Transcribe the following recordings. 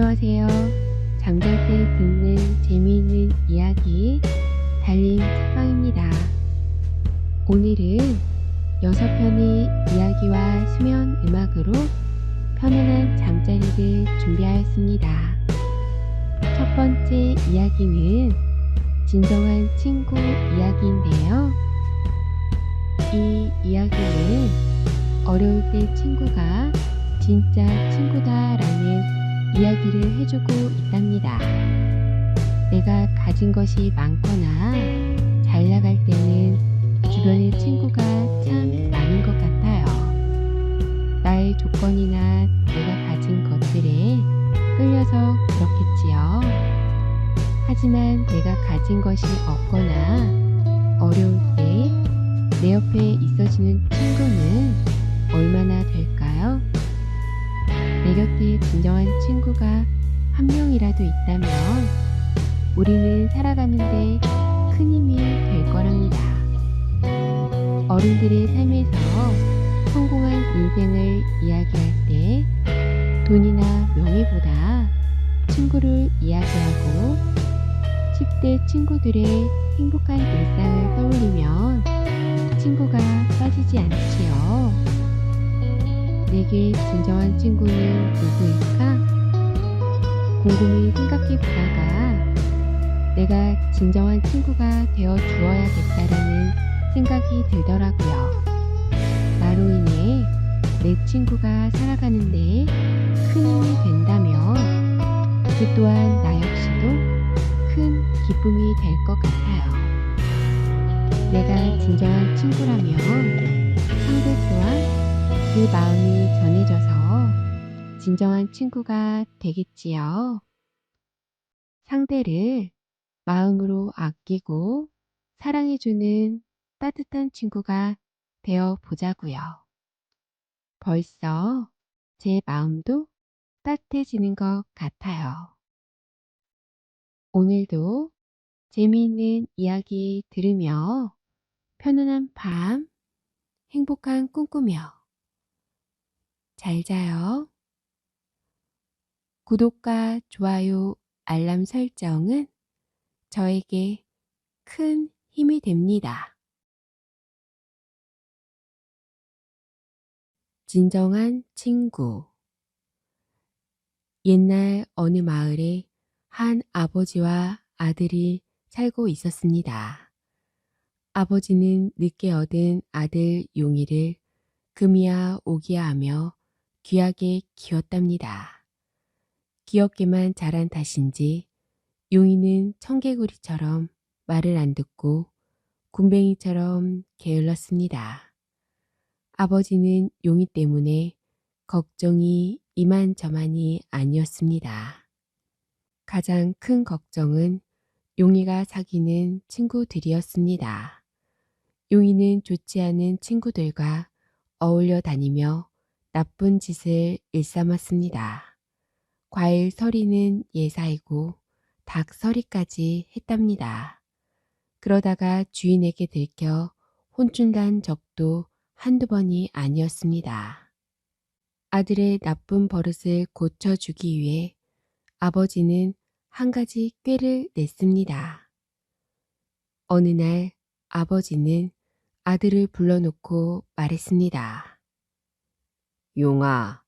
안녕하세요. 잠잘 때 듣는 재미있는 이야기 달린 책방입니다. 오늘은 6편의 이야기와 수면 음악으로 편안한 잠자리를 준비하였습니다. 첫 번째 이야기는 진정한 친구 이야기인데요. 이 이야기는 어려울 때 친구가 진짜 친구다라는 이야기를 해주고 있답니다. 내가 가진 것이 많거나 잘 나갈 때는 주변에 친구가 참 많은 것 같아요. 나의 조건이나 내가 가진 것들에 끌려서 그렇겠지요. 하지만 내가 가진 것이 없거나 어려울 때 내 옆에 있어주는 친구는 얼마나 될까요? 내 곁에 진정한 친구가 한 명이라도 있다면 우리는 살아가는데 큰 힘이 될 거랍니다. 어른들의 삶에서 성공한 인생을 이야기할 때 돈이나 명예보다 친구를 이야기하고 10대 친구들의 행복한 일상을 떠올리면 친구가 빠지지 않지요. 내게 진정한 친구는 누구일까? 곰곰이 생각해보다가 내가 진정한 친구가 되어 주어야겠다라는 생각이 들더라고요. 나로 인해 내 친구가 살아가는데 큰 힘이 된다면 그 또한 나 역시도 큰 기쁨이 될 것 같아요. 내가 진정한 친구라면 상대 또한 그 마음이 전해져서 진정한 친구가 되겠지요. 상대를 마음으로 아끼고 사랑해주는 따뜻한 친구가 되어 보자고요. 벌써 제 마음도 따뜻해지는 것 같아요. 오늘도 재미있는 이야기 들으며 편안한 밤, 행복한 꿈 꾸며 잘 자요. 구독과 좋아요, 알람 설정은 저에게 큰 힘이 됩니다. 진정한 친구. 옛날 어느 마을에 한 아버지와 아들이 살고 있었습니다. 아버지는 늦게 얻은 아들 용이를 금이야 오기야 하며 귀하게 키웠답니다. 귀엽게만 자란 탓인지 용이는 청개구리처럼 말을 안 듣고 굼벵이처럼 게을렀습니다. 아버지는 용이 때문에 걱정이 이만저만이 아니었습니다. 가장 큰 걱정은 용이가 사귀는 친구들이었습니다. 용이는 좋지 않은 친구들과 어울려 다니며 나쁜 짓을 일삼았습니다. 과일 서리는 예사이고 닭 서리까지 했답니다. 그러다가 주인에게 들켜 혼쭐난 적도 한두 번이 아니었습니다. 아들의 나쁜 버릇을 고쳐주기 위해 아버지는 한 가지 꾀를 냈습니다. 어느 날 아버지는 아들을 불러놓고 말했습니다. 용아,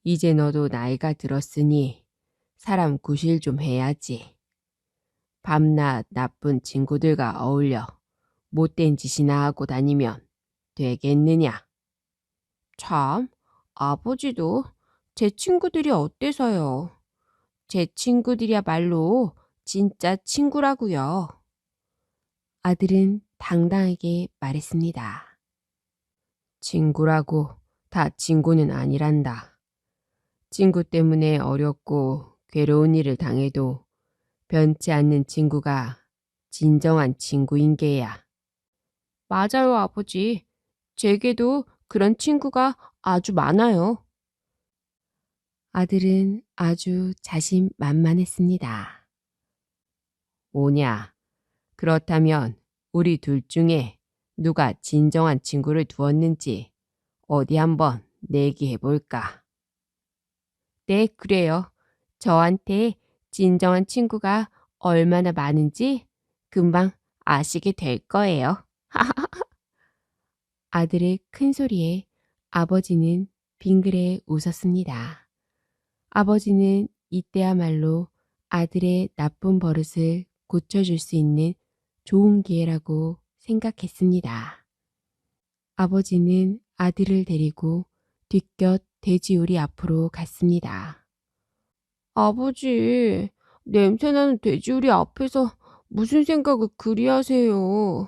이제 너도 나이가 들었으니 사람 구실 좀 해야지. 밤낮 나쁜 친구들과 어울려 못된 짓이나 하고 다니면 되겠느냐? 참, 아버지도 제 친구들이 어때서요? 제 친구들이야말로 진짜 친구라고요. 아들은 당당하게 말했습니다. 친구라고 다 친구는 아니란다. 친구 때문에 어렵고 괴로운 일을 당해도 변치 않는 친구가 진정한 친구인 게야. 맞아요, 아버지. 제게도 그런 친구가 아주 많아요. 아들은 아주 자신만만했습니다. 오냐, 그렇다면 우리 둘 중에 누가 진정한 친구를 두었는지 어디 한번 내기해볼까? 네, 그래요. 저한테 진정한 친구가 얼마나 많은지 금방 아시게 될 거예요. 아들의 큰 소리에 아버지는 빙그레 웃었습니다. 아버지는 이때야말로 아들의 나쁜 버릇을 고쳐줄 수 있는 좋은 기회라고 생각했습니다. 아버지는 아들을 데리고 뒤곁 돼지우리 앞으로 갔습니다. 아버지, 냄새나는 돼지우리 앞에서 무슨 생각을 그리 하세요?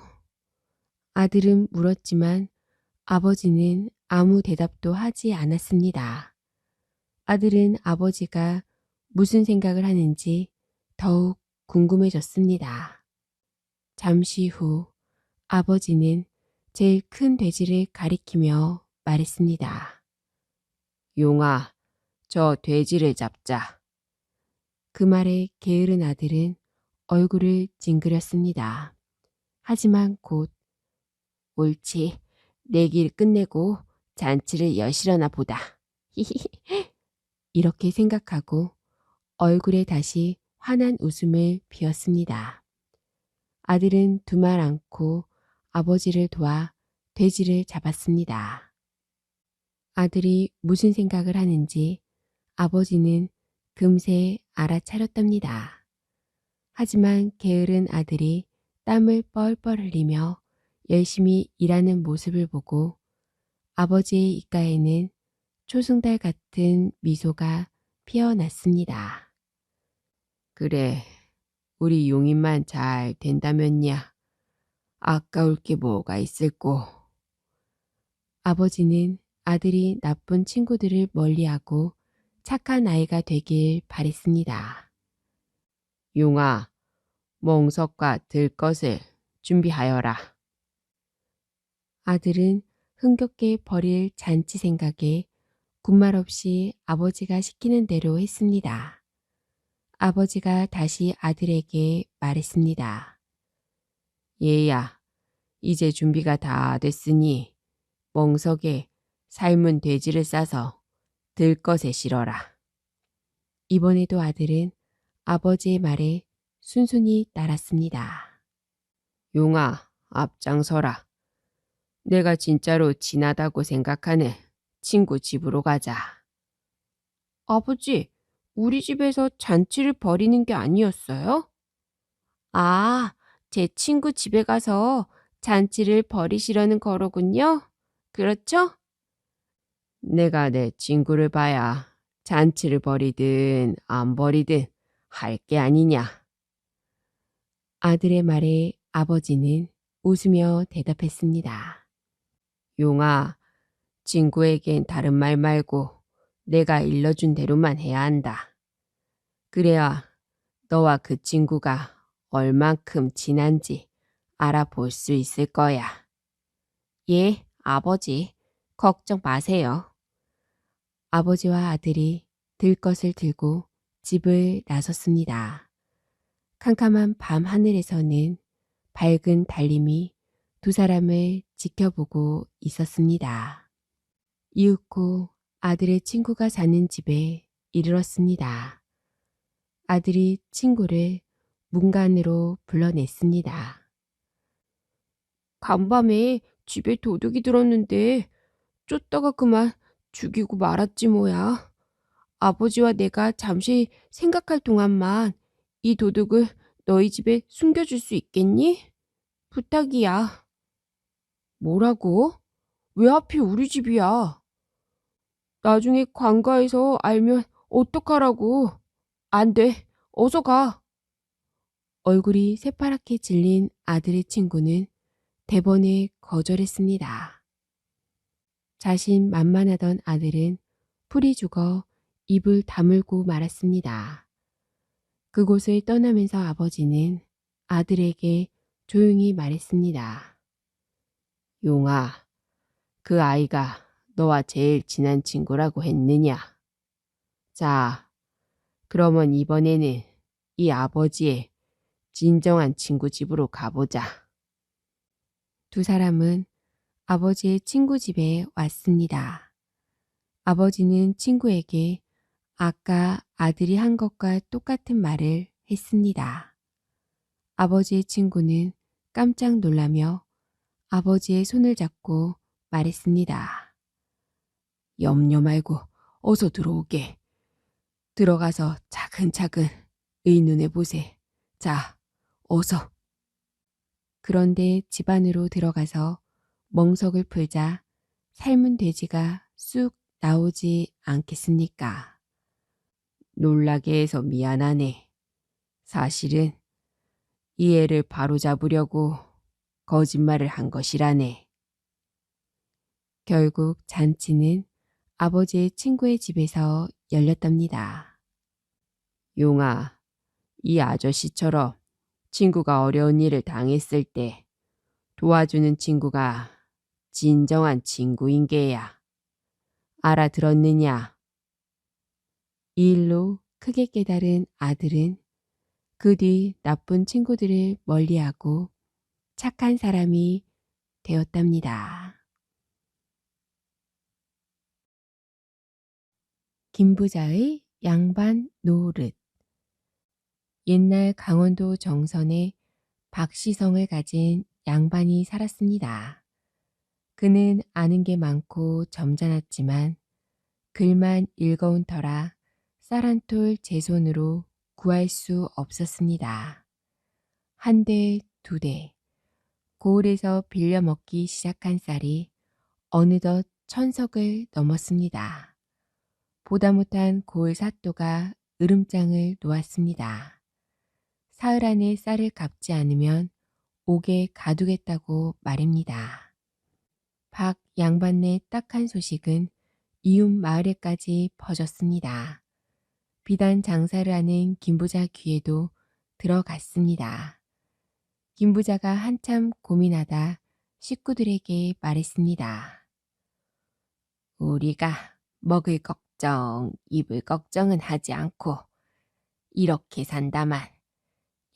아들은 물었지만 아버지는 아무 대답도 하지 않았습니다. 아들은 아버지가 무슨 생각을 하는지 더욱 궁금해졌습니다. 잠시 후 아버지는 제일 큰 돼지를 가리키며 말했습니다. 용아, 저 돼지를 잡자. 그 말에 게으른 아들은 얼굴을 찡그렸습니다. 하지만 곧 옳지, 내길 끝내고 잔치를 여시려나 보다. 이렇게 생각하고 얼굴에 다시 환한 웃음을 피웠습니다. 아들은 두 말 않고 아버지를 도와 돼지를 잡았습니다. 아들이 무슨 생각을 하는지 아버지는 금세 알아차렸답니다. 하지만 게으른 아들이 땀을 뻘뻘 흘리며 열심히 일하는 모습을 보고 아버지의 입가에는 초승달 같은 미소가 피어났습니다. 그래, 우리 용인만 잘 된다면야 아까울 게 뭐가 있을꼬. 아버지는 아들이 나쁜 친구들을 멀리하고 착한 아이가 되길 바랬습니다. 용아, 몽석과 들것을 준비하여라. 아들은 흥겹게 벌일 잔치 생각에 군말 없이 아버지가 시키는 대로 했습니다. 아버지가 다시 아들에게 말했습니다. 얘야, 이제 준비가 다 됐으니 멍석에 삶은 돼지를 싸서 들것에 실어라. 이번에도 아들은 아버지의 말에 순순히 따랐습니다. 용아, 앞장서라. 내가 진짜로 진하다고 생각하는 친구 집으로 가자. 아버지, 우리 집에서 잔치를 벌이는 게 아니었어요? 아, 제 친구 집에 가서 잔치를 벌이시려는 거로군요. 그렇죠? 내가 내 친구를 봐야 잔치를 벌이든 안 벌이든 할 게 아니냐. 아들의 말에 아버지는 웃으며 대답했습니다. 용아, 친구에겐 다른 말 말고 내가 일러준 대로만 해야 한다. 그래야 너와 그 친구가 얼만큼 친한지 알아볼 수 있을 거야. 예, 아버지, 걱정 마세요. 아버지와 아들이 들것을 들고 집을 나섰습니다. 캄캄한 밤 하늘에서는 밝은 달림이 두 사람을 지켜보고 있었습니다. 이윽고 아들의 친구가 사는 집에 이르렀습니다. 아들이 친구를 문간으로 불러냈습니다. 간밤에 집에 도둑이 들었는데 쫓다가 그만 죽이고 말았지 뭐야. 아버지와 내가 잠시 생각할 동안만 이 도둑을 너희 집에 숨겨줄 수 있겠니? 부탁이야. 뭐라고? 왜 하필 우리 집이야? 나중에 관가에서 알면 어떡하라고. 안 돼. 어서 가. 얼굴이 새파랗게 질린 아들의 친구는 대번에 거절했습니다. 자신만만하던 아들은 풀이 죽어 입을 다물고 말았습니다. 그곳을 떠나면서 아버지는 아들에게 조용히 말했습니다. 용아, 그 아이가 너와 제일 친한 친구라고 했느냐? 자, 그러면 이번에는 이 아버지의 진정한 친구 집으로 가보자. 두 사람은 아버지의 친구 집에 왔습니다. 아버지는 친구에게 아까 아들이 한 것과 똑같은 말을 했습니다. 아버지의 친구는 깜짝 놀라며 아버지의 손을 잡고 말했습니다. 염려 말고 어서 들어오게. 들어가서 차근차근 의눈에 보세. 자, 어서. 그런데 집 안으로 들어가서 멍석을 풀자 삶은 돼지가 쑥 나오지 않겠습니까? 놀라게 해서 미안하네. 사실은 이 애를 바로잡으려고 거짓말을 한 것이라네. 결국 잔치는 아버지의 친구의 집에서 열렸답니다. 용아, 이 아저씨처럼 친구가 어려운 일을 당했을 때 도와주는 친구가 진정한 친구인 게야. 알아들었느냐? 이 일로 크게 깨달은 아들은 그 뒤 나쁜 친구들을 멀리하고 착한 사람이 되었답니다. 김부자의 양반 노릇. 옛날 강원도 정선에 박시성을 가진 양반이 살았습니다. 그는 아는 게 많고 점잖았지만 글만 읽어온 터라 쌀 한 톨 제 손으로 구할 수 없었습니다. 한 대, 두 대, 고을에서 빌려 먹기 시작한 쌀이 어느덧 천석을 넘었습니다. 보다 못한 고을 사또가 으름장을 놓았습니다. 사흘 안에 쌀을 갚지 않으면 옥에 가두겠다고 말입니다. 박 양반네 딱한 소식은 이웃 마을에까지 퍼졌습니다. 비단 장사를 하는 김부자 귀에도 들어갔습니다. 김부자가 한참 고민하다 식구들에게 말했습니다. 우리가 먹을 걱정, 입을 걱정은 하지 않고 이렇게 산다만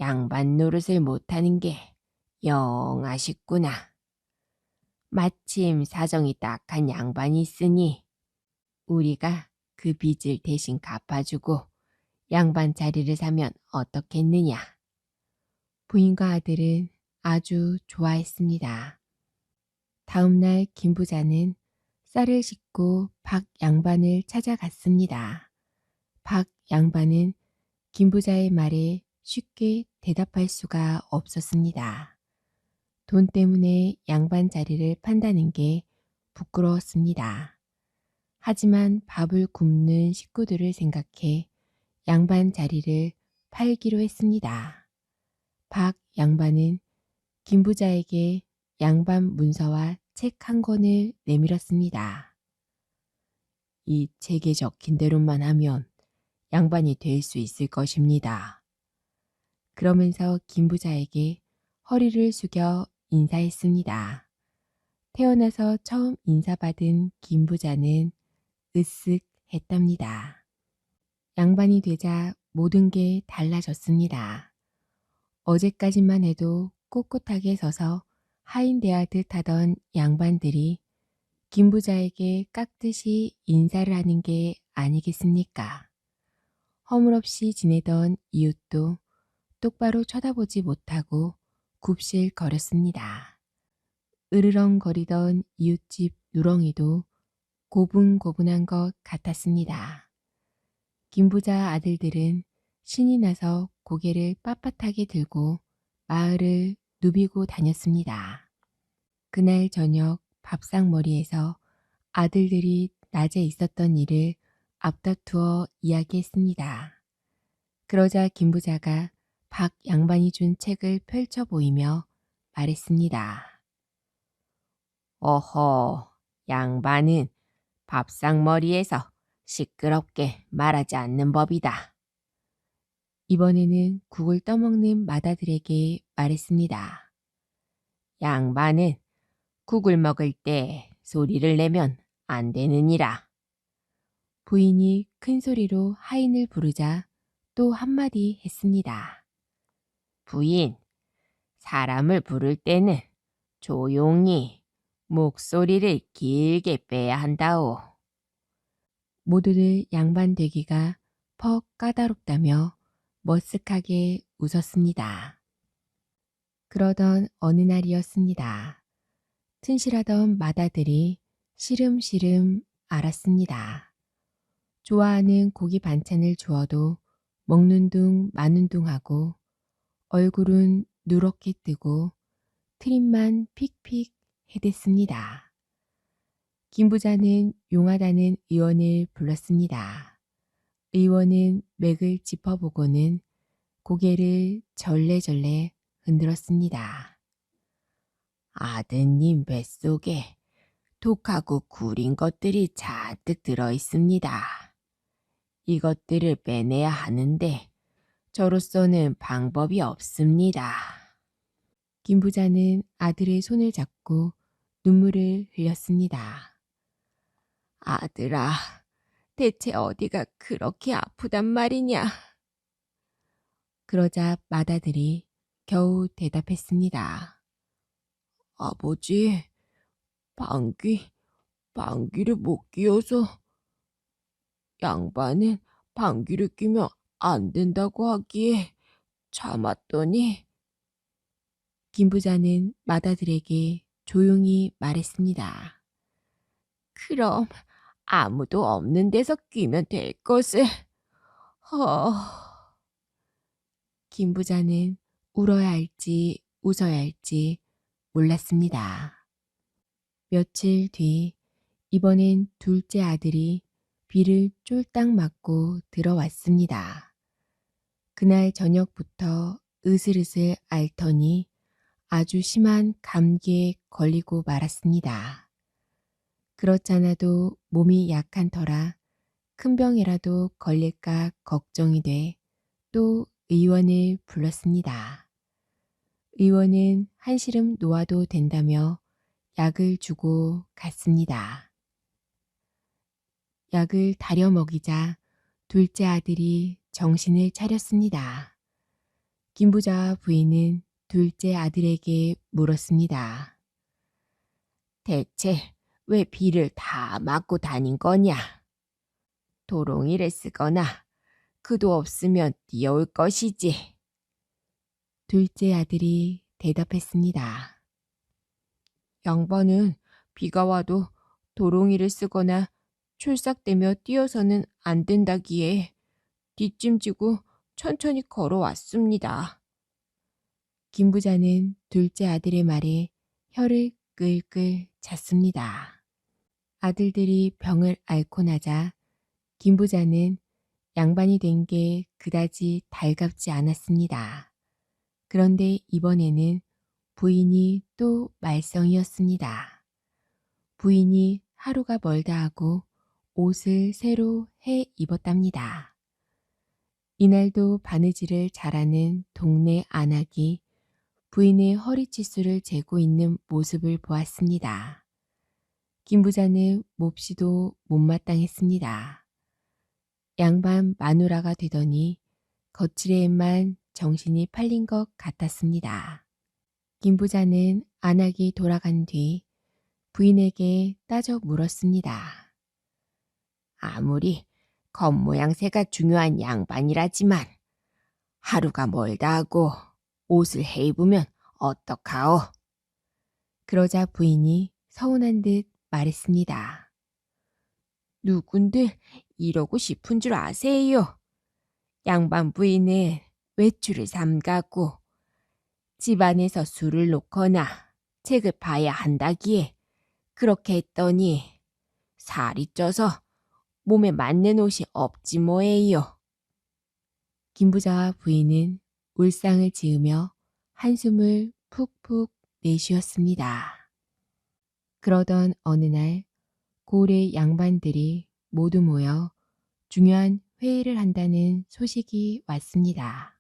양반 노릇을 못하는 게 영 아쉽구나. 마침 사정이 딱한 양반이 있으니 우리가 그 빚을 대신 갚아주고 양반 자리를 사면 어떻겠느냐. 부인과 아들은 아주 좋아했습니다. 다음 날 김부자는 쌀을 싣고 박 양반을 찾아갔습니다. 박 양반은 김부자의 말에 쉽게 대답할 수가 없었습니다. 돈 때문에 양반 자리를 판다는 게 부끄러웠습니다. 하지만 밥을 굶는 식구들을 생각해 양반 자리를 팔기로 했습니다. 박 양반은 김부자에게 양반 문서와 책 한 권을 내밀었습니다. 이 책에 적힌 대로만 하면 양반이 될 수 있을 것입니다. 그러면서 김부자에게 허리를 숙여 인사했습니다. 태어나서 처음 인사받은 김부자는 으쓱했답니다. 양반이 되자 모든 게 달라졌습니다. 어제까지만 해도 꼿꼿하게 서서 하인대하듯 하던 양반들이 김부자에게 깍듯이 인사를 하는 게 아니겠습니까? 허물없이 지내던 이웃도 똑바로 쳐다보지 못하고 굽실거렸습니다. 으르렁거리던 이웃집 누렁이도 고분고분한 것 같았습니다. 김부자 아들들은 신이 나서 고개를 빳빳하게 들고 마을을 누비고 다녔습니다. 그날 저녁 밥상머리에서 아들들이 낮에 있었던 일을 앞다투어 이야기했습니다. 그러자 김부자가 박 양반이 준 책을 펼쳐 보이며 말했습니다. 어허, 양반은 밥상머리에서 시끄럽게 말하지 않는 법이다. 이번에는 국을 떠먹는 마다들에게 말했습니다. 양반은 국을 먹을 때 소리를 내면 안 되느니라. 부인이 큰 소리로 하인을 부르자 또 한마디 했습니다. 부인, 사람을 부를 때는 조용히 목소리를 길게 빼야 한다오. 모두들 양반 되기가 퍽 까다롭다며 머쓱하게 웃었습니다. 그러던 어느 날이었습니다. 튼실하던 맏아들이 시름시름 앓았습니다. 좋아하는 고기 반찬을 주어도 먹는 둥 마는 둥 하고 얼굴은 누렇게 뜨고 트림만 픽픽 해댔습니다. 김 부자는 용하다는 의원을 불렀습니다. 의원은 맥을 짚어보고는 고개를 절레절레 흔들었습니다. 아드님 뱃속에 독하고 구린 것들이 잔뜩 들어있습니다. 이것들을 빼내야 하는데 저로서는 방법이 없습니다. 김 부자는 아들의 손을 잡고 눈물을 흘렸습니다. 아들아, 대체 어디가 그렇게 아프단 말이냐? 그러자 맏아들이 겨우 대답했습니다. 아버지, 방귀를 못 뀌어서. 양반은 방귀를 뀌면 안 된다고 하기에 참았더니. 김 부자는 맏아들에게 조용히 말했습니다. 그럼 아무도 없는 데서 뀌면 될 것을. 김 부자는 울어야 할지 웃어야 할지 몰랐습니다. 며칠 뒤 이번엔 둘째 아들이 비를 쫄딱 맞고 들어왔습니다. 그날 저녁부터 으슬으슬 앓더니 아주 심한 감기에 걸리고 말았습니다. 그렇잖아도 몸이 약한 터라 큰 병이라도 걸릴까 걱정이 돼 또 의원을 불렀습니다. 의원은 한시름 놓아도 된다며 약을 주고 갔습니다. 약을 다려 먹이자 둘째 아들이 정신을 차렸습니다. 김 부자와 부인은 둘째 아들에게 물었습니다. 대체 왜 비를 다 맞고 다닌 거냐? 도롱이를 쓰거나 그도 없으면 뛰어올 것이지. 둘째 아들이 대답했습니다. 양반은 비가 와도 도롱이를 쓰거나 출삭대며 뛰어서는 안 된다기에 뒷짐지고 천천히 걸어왔습니다. 김 부자는 둘째 아들의 말에 혀를 끌끌 찼습니다. 아들들이 병을 앓고 나자 김 부자는 양반이 된 게 그다지 달갑지 않았습니다. 그런데 이번에는 부인이 또 말썽이었습니다. 부인이 하루가 멀다 하고 옷을 새로 해 입었답니다. 이날도 바느질을 잘하는 동네 안악이 부인의 허리치수를 재고 있는 모습을 보았습니다. 김 부자는 몹시도 못마땅했습니다. 양반 마누라가 되더니 거칠에만 정신이 팔린 것 같았습니다. 김 부자는 안악이 돌아간 뒤 부인에게 따져 물었습니다. 아무리 겉모양새가 중요한 양반이라지만 하루가 멀다 하고 옷을 해 입으면 어떡하오? 그러자 부인이 서운한 듯 말했습니다. 누군들 이러고 싶은 줄 아세요? 양반 부인은 외출을 삼가고 집안에서 술을 놓거나 책을 봐야 한다기에 그렇게 했더니 살이 쪄서 몸에 맞는 옷이 없지 뭐예요. 김 부자와 부인은 울상을 지으며 한숨을 푹푹 내쉬었습니다. 그러던 어느 날 고을의 양반들이 모두 모여 중요한 회의를 한다는 소식이 왔습니다.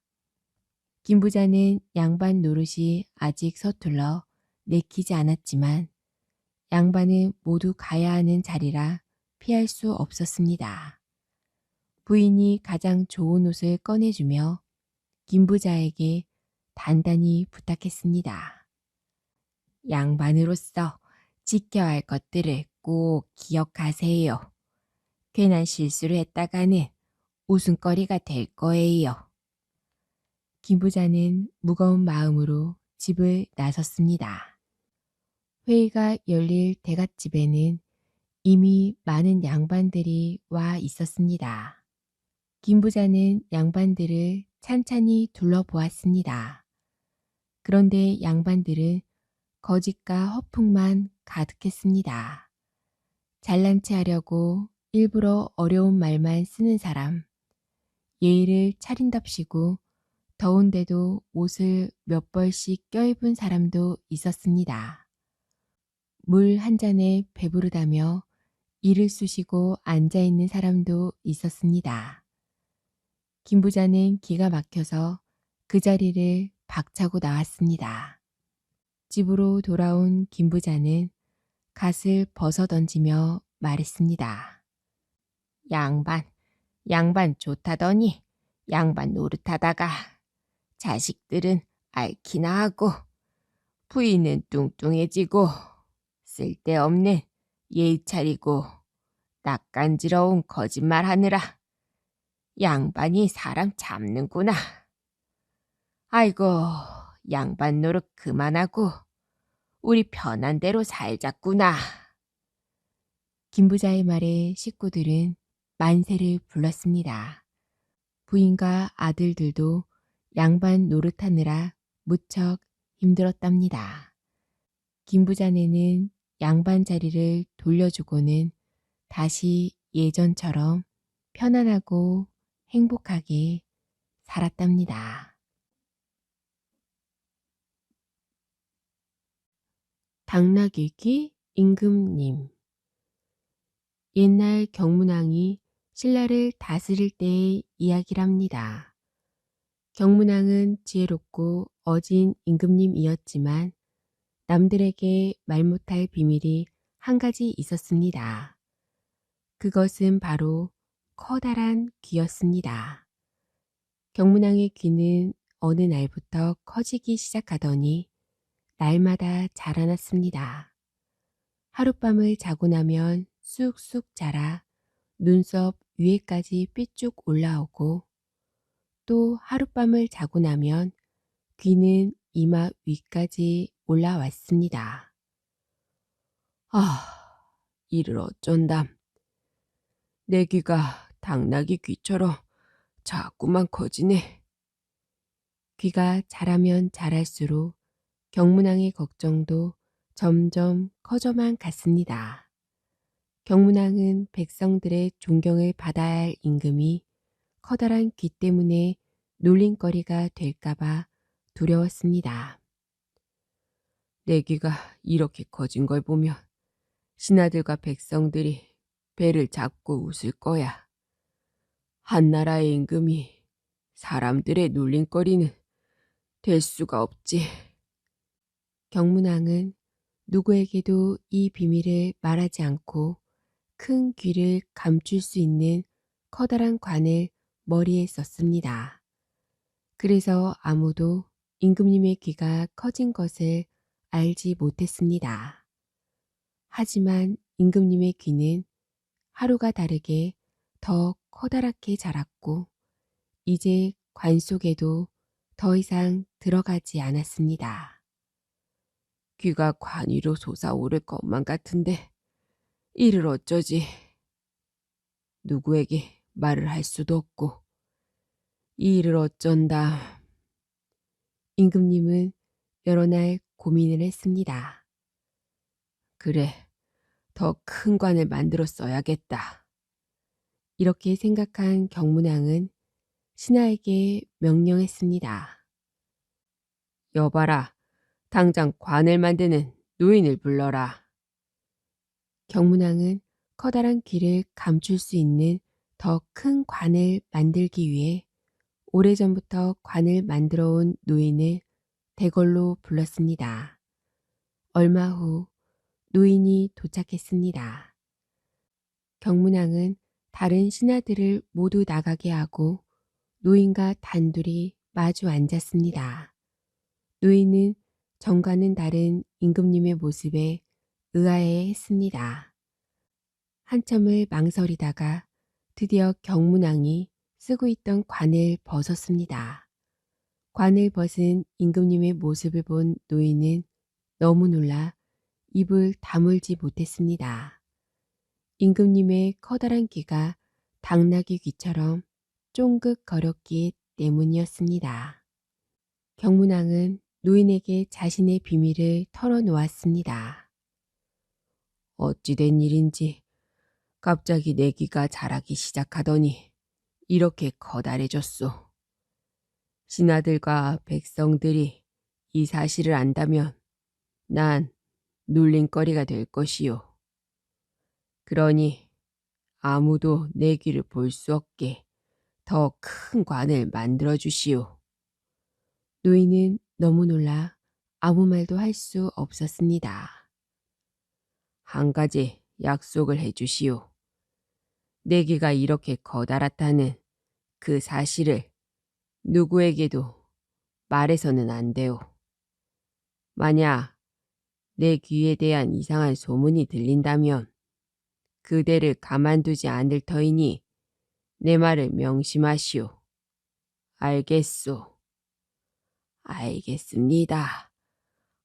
김 부자는 양반 노릇이 아직 서툴러 내키지 않았지만 양반은 모두 가야 하는 자리라 피할 수 없었습니다. 부인이 가장 좋은 옷을 꺼내주며 김 부자에게 단단히 부탁했습니다. 양반으로서 지켜야 할 것들을 꼭 기억하세요. 괜한 실수를 했다가는 웃음거리가 될 거예요. 김 부자는 무거운 마음으로 집을 나섰습니다. 회의가 열릴 대갓집에는 이미 많은 양반들이 와 있었습니다. 김 부자는 양반들을 찬찬히 둘러보았습니다. 그런데 양반들은 거짓과 허풍만 가득했습니다. 잘난 체 하려고 일부러 어려운 말만 쓰는 사람, 예의를 차린답시고 더운데도 옷을 몇 벌씩 껴입은 사람도 있었습니다. 물 한 잔에 배부르다며 이를 쑤시고 앉아있는 사람도 있었습니다. 김 부자는 기가 막혀서 그 자리를 박차고 나왔습니다. 집으로 돌아온 김 부자는 갓을 벗어던지며 말했습니다. 양반 좋다더니 양반 노릇하다가 자식들은 앓기나 하고 부인은 뚱뚱해지고 쓸데없는 예의 차리고 낯간지러운 거짓말 하느라 양반이 사람 잡는구나. 아이고, 양반 노릇 그만하고 우리 편한 대로 살자꾸나. 김 부자의 말에 식구들은 만세를 불렀습니다. 부인과 아들들도 양반 노릇하느라 무척 힘들었답니다. 김 부자네는 양반 자리를 돌려주고는 다시 예전처럼 편안하고 행복하게 살았답니다. 당나귀기 임금님. 옛날 경문왕이 신라를 다스릴 때의 이야기랍니다. 경문왕은 지혜롭고 어진 임금님이었지만 남들에게 말 못할 비밀이 한 가지 있었습니다. 그것은 바로 커다란 귀였습니다. 경문왕의 귀는 어느 날부터 커지기 시작하더니 날마다 자라났습니다. 하룻밤을 자고 나면 쑥쑥 자라 눈썹 위에까지 삐쭉 올라오고 또 하룻밤을 자고 나면 귀는 이마 위까지 올라왔습니다. 이를 어쩐담. 내 귀가 당나귀 귀처럼 자꾸만 커지네. 귀가 자라면 자랄수록 경문왕의 걱정도 점점 커져만 갔습니다. 경문왕은 백성들의 존경을 받아야 할 임금이 커다란 귀 때문에 놀림거리가 될까봐 두려웠습니다. 내 귀가 이렇게 커진 걸 보면 신하들과 백성들이 배를 잡고 웃을 거야. 한나라의 임금이 사람들의 놀림거리는 될 수가 없지. 경문왕은 누구에게도 이 비밀을 말하지 않고 큰 귀를 감출 수 있는 커다란 관을 머리에 썼습니다. 그래서 아무도 임금님의 귀가 커진 것을 알지 못했습니다. 하지만 임금님의 귀는 하루가 다르게 더 커다랗게 자랐고 이제 관 속에도 더 이상 들어가지 않았습니다. 귀가 관 위로 솟아오를 것만 같은데 이를 어쩌지. 누구에게 말을 할 수도 없고 이 일을 어쩐다. 임금님은 여러 날 고민을 했습니다. 그래, 더 큰 관을 만들어 써야겠다. 이렇게 생각한 경문왕은 신하에게 명령했습니다. 여봐라, 당장 관을 만드는 노인을 불러라. 경문왕은 커다란 귀를 감출 수 있는 더 큰 관을 만들기 위해 오래전부터 관을 만들어 온 노인을 대걸로 불렀습니다. 얼마 후 노인이 도착했습니다. 경문왕은 다른 신하들을 모두 나가게 하고 노인과 단둘이 마주 앉았습니다. 노인은 전과는 다른 임금님의 모습에 의아해 했습니다. 한참을 망설이다가 드디어 경문왕이 쓰고 있던 관을 벗었습니다. 관을 벗은 임금님의 모습을 본 노인은 너무 놀라 입을 다물지 못했습니다. 임금님의 커다란 귀가 당나귀 귀처럼 쫑긋거렸기 때문이었습니다. 경문왕은 노인에게 자신의 비밀을 털어놓았습니다. 어찌 된 일인지 갑자기 내 귀가 자라기 시작하더니 이렇게 커다래졌소. 신하들과 백성들이 이 사실을 안다면 난 놀림거리가 될 것이요. 그러니 아무도 내 귀를 볼 수 없게 더 큰 관을 만들어 주시오. 노인은 너무 놀라 아무 말도 할 수 없었습니다. 한 가지 약속을 해 주시오. 내 귀가 이렇게 커다랗다는 그 사실을 누구에게도 말해서는 안 돼요. 만약 내 귀에 대한 이상한 소문이 들린다면 그대를 가만두지 않을 터이니 내 말을 명심하시오. 알겠소. 알겠습니다.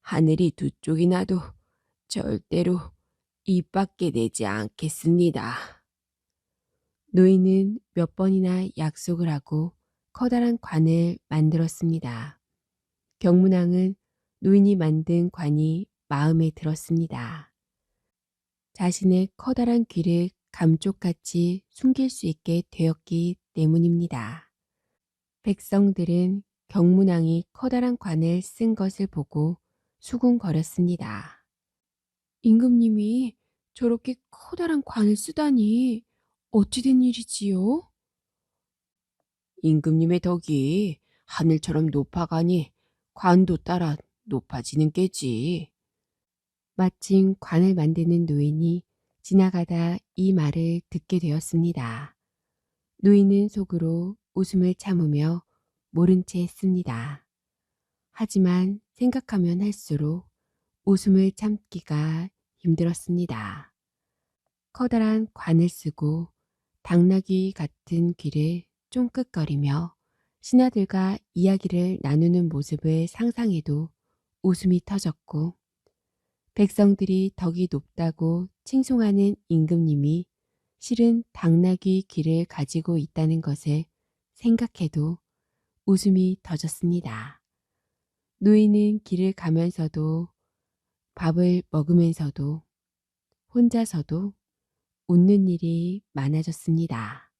하늘이 두 쪽이 나도 절대로 입 밖에 내지 않겠습니다. 노인은 몇 번이나 약속을 하고 커다란 관을 만들었습니다. 경문왕은 노인이 만든 관이 마음에 들었습니다. 자신의 커다란 귀를 감쪽같이 숨길 수 있게 되었기 때문입니다. 백성들은 경문왕이 커다란 관을 쓴 것을 보고 수군거렸습니다. 임금님이 저렇게 커다란 관을 쓰다니 어찌 된 일이지요? 임금님의 덕이 하늘처럼 높아가니 관도 따라 높아지는 게지. 마침 관을 만드는 노인이 지나가다 이 말을 듣게 되었습니다. 노인은 속으로 웃음을 참으며 모른 채 했습니다. 하지만 생각하면 할수록 웃음을 참기가 힘들었습니다. 커다란 관을 쓰고 당나귀 같은 귀를 쫑긋거리며 신하들과 이야기를 나누는 모습을 상상해도 웃음이 터졌고 백성들이 덕이 높다고 칭송하는 임금님이 실은 당나귀 귀를 가지고 있다는 것을 생각해도 웃음이 터졌습니다. 노인은 길을 가면서도 밥을 먹으면서도 혼자서도 웃는 일이 많아졌습니다.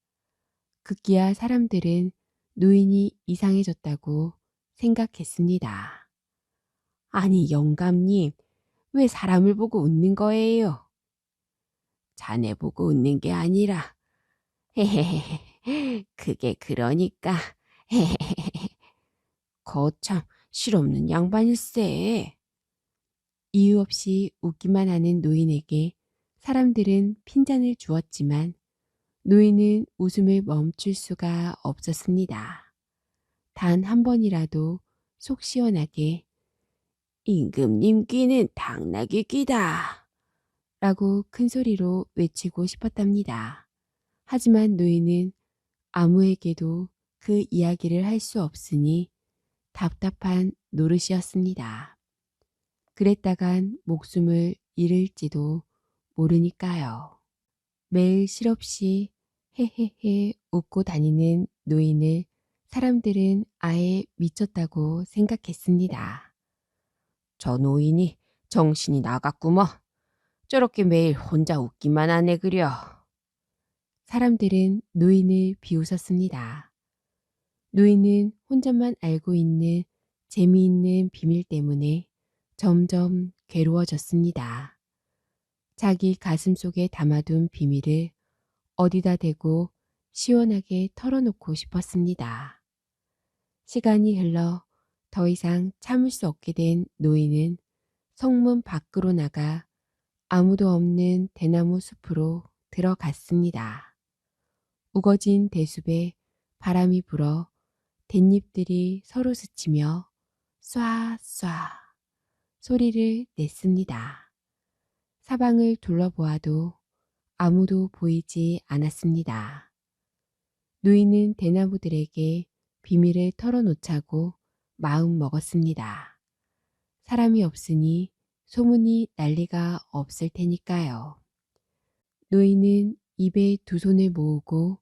급기야 사람들은 노인이 이상해졌다고 생각했습니다. 아니 영감님, 왜 사람을 보고 웃는 거예요? 자네 보고 웃는 게 아니라 헤헤헤 그게 그러니까 헤헤헤 거참 실없는 양반일세. 이유 없이 웃기만 하는 노인에게 사람들은 핀잔을 주었지만 노인은 웃음을 멈출 수가 없었습니다. 단 한 번이라도 속 시원하게 임금님 귀는 당나귀 귀다 라고 큰 소리로 외치고 싶었답니다. 하지만 노인은 아무에게도 그 이야기를 할 수 없으니 답답한 노릇이었습니다. 그랬다간 목숨을 잃을지도 모르니까요. 매일 실없이 헤헤헤 웃고 다니는 노인을 사람들은 아예 미쳤다고 생각했습니다. 저 노인이 정신이 나갔구먼. 저렇게 매일 혼자 웃기만 하네 그려. 사람들은 노인을 비웃었습니다. 노인은 혼자만 알고 있는 재미있는 비밀 때문에 점점 괴로워졌습니다. 자기 가슴 속에 담아둔 비밀을 어디다 대고 시원하게 털어놓고 싶었습니다. 시간이 흘러 더 이상 참을 수 없게 된 노인은 성문 밖으로 나가 아무도 없는 대나무 숲으로 들어갔습니다. 우거진 대숲에 바람이 불어 댄잎들이 서로 스치며 쏴쏴 소리를 냈습니다. 사방을 둘러보아도 아무도 보이지 않았습니다. 노인은 대나무들에게 비밀을 털어놓자고 마음 먹었습니다. 사람이 없으니 소문이 날 리가 없을 테니까요. 노인은 입에 두 손을 모으고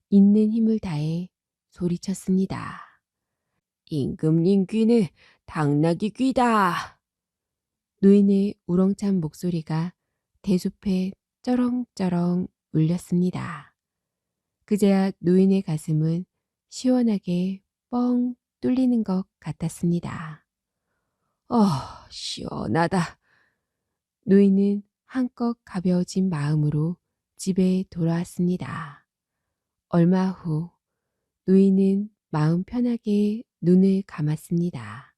있는 힘을 다해 소리쳤습니다. 임금님 귀는 당나귀 귀다. 노인의 우렁찬 목소리가 대숲에 쩌렁쩌렁 울렸습니다. 그제야 노인의 가슴은 시원하게 뻥 뚫리는 것 같았습니다. 시원하다. 노인은 한껏 가벼워진 마음으로 집에 돌아왔습니다. 얼마 후 노인은 마음 편하게 눈을 감았습니다.